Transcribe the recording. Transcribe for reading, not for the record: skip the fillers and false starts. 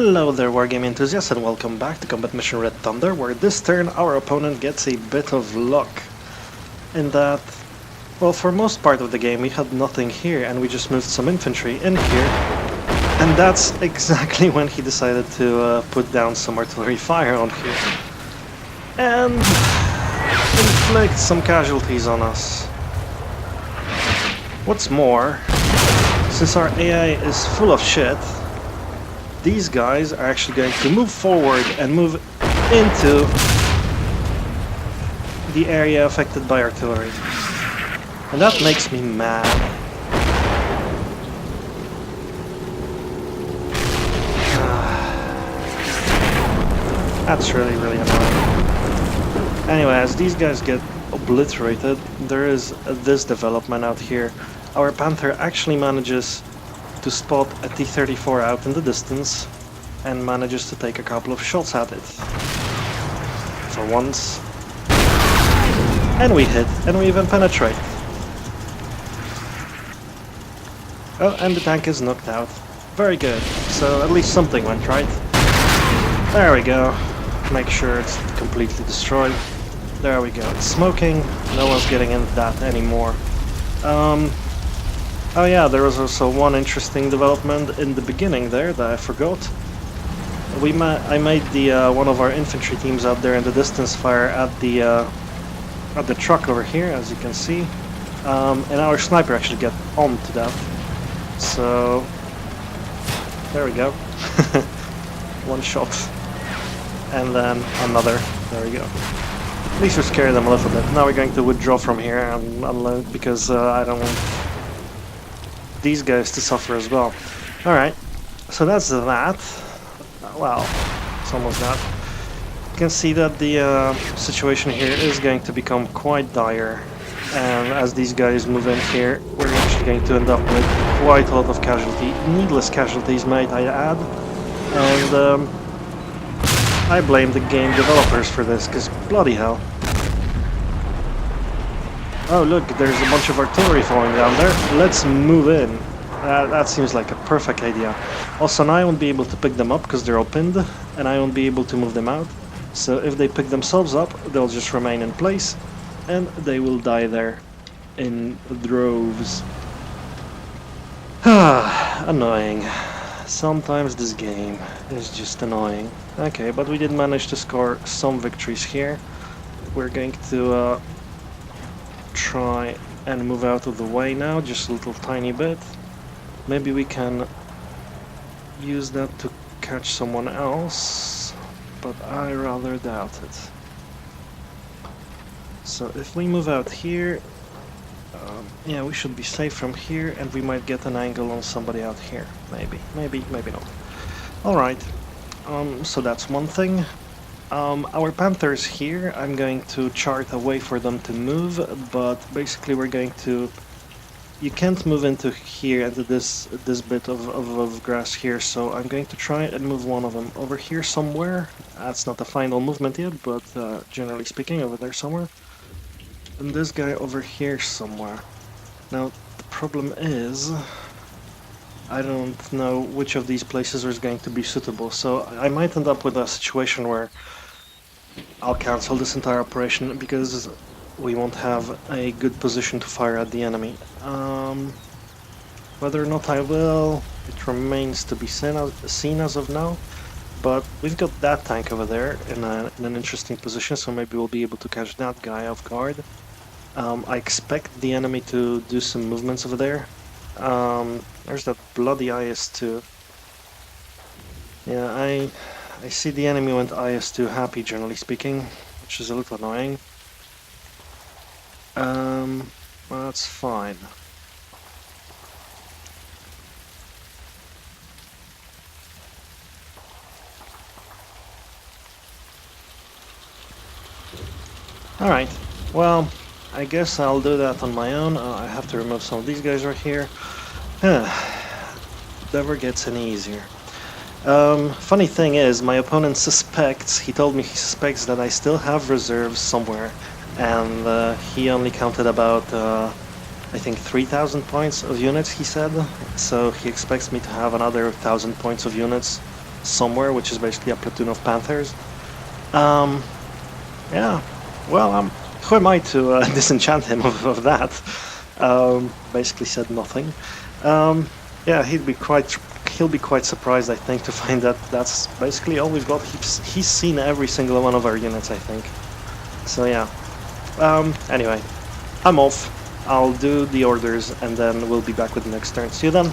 Hello there, Wargame enthusiasts, and welcome back to Combat Mission Red Thunder, where this turn our opponent gets a bit of luck. In that, well, for most part of the game we had nothing here, and we just moved some infantry in here, and that's exactly when he decided to put down some artillery fire on here, and inflict some casualties on us. What's more, since our AI is full of shit, these guys are actually going to move forward and move into the area affected by artillery. And that makes me mad. That's really annoying. Anyway, as these guys get obliterated, there is this development out here. Our Panther actually manages to spot a T-44 out in the distance and manages to take a couple of shots at it. For once. And we hit, and we even penetrate. Oh, and the tank is knocked out. Very good. So at least something went right. There we go. Make sure it's completely destroyed. There we go. It's smoking. No one's getting into that anymore. Oh yeah, there was also one interesting development in the beginning there that I forgot. I made the one of our infantry teams out there in the distance fire at the truck over here, as you can see, and our sniper actually got onto that. So there we go, one shot, and then another. There we go. At least we scared them a little bit. Now we're going to withdraw from here and unload because I don't want these guys to suffer as well. Alright, so that's that. Well, it's almost that. You can see that the situation here is going to become quite dire, and as these guys move in here, we're actually going to end up with quite a lot of needless casualties, might I add. And I blame the game developers for this, because bloody hell. Oh look, there's a bunch of artillery falling down there. Let's move in. That seems like a perfect idea. Also, now I won't be able to pick them up because they're all pinned, and I won't be able to move them out. So if they pick themselves up, they'll just remain in place, and they will die there in droves. Annoying. Sometimes this game is just annoying. Okay, but we did manage to score some victories here. We're going to try and move out of the way now, just a little tiny bit. Maybe we can use that to catch someone else, but I rather doubt it. So if we move out here, yeah, we should be safe from here, and we might get an angle on somebody out here. Maybe not. Alright, so that's one thing. Our Panthers here, I'm going to chart a way for them to move, but basically we're going to... You can't move into here, into this bit of grass here, so I'm going to try and move one of them over here somewhere. That's not the final movement yet, but generally speaking, over there somewhere. And this guy over here somewhere. Now, the problem is... I don't know which of these places is going to be suitable, so I might end up with a situation where I'll cancel this entire operation because we won't have a good position to fire at the enemy. Whether or not I will, it remains to be seen as of now, but we've got that tank over there in an interesting position, so maybe we'll be able to catch that guy off guard. I expect the enemy to do some movements over there. There's that bloody IS-2. Yeah, I see the enemy went IS-2 happy, generally speaking, which is a little annoying. Well, that's fine. Alright, well, I guess I'll do that on my own. I have to remove some of these guys right here. Never gets any easier. Funny thing is, my opponent suspects, he told me he suspects that I still have reserves somewhere, and he only counted about, I think 3,000 points of units, he said, so he expects me to have another 1,000 points of units somewhere, which is basically a platoon of Panthers. Yeah, well, who am I to disenchant him of that? Basically said nothing. Yeah, he'll be quite surprised, I think, to find that that's basically all we've got. He's seen every single one of our units, I think. So yeah. Anyway, I'm off. I'll do the orders, and then we'll be back with the next turn. See you then.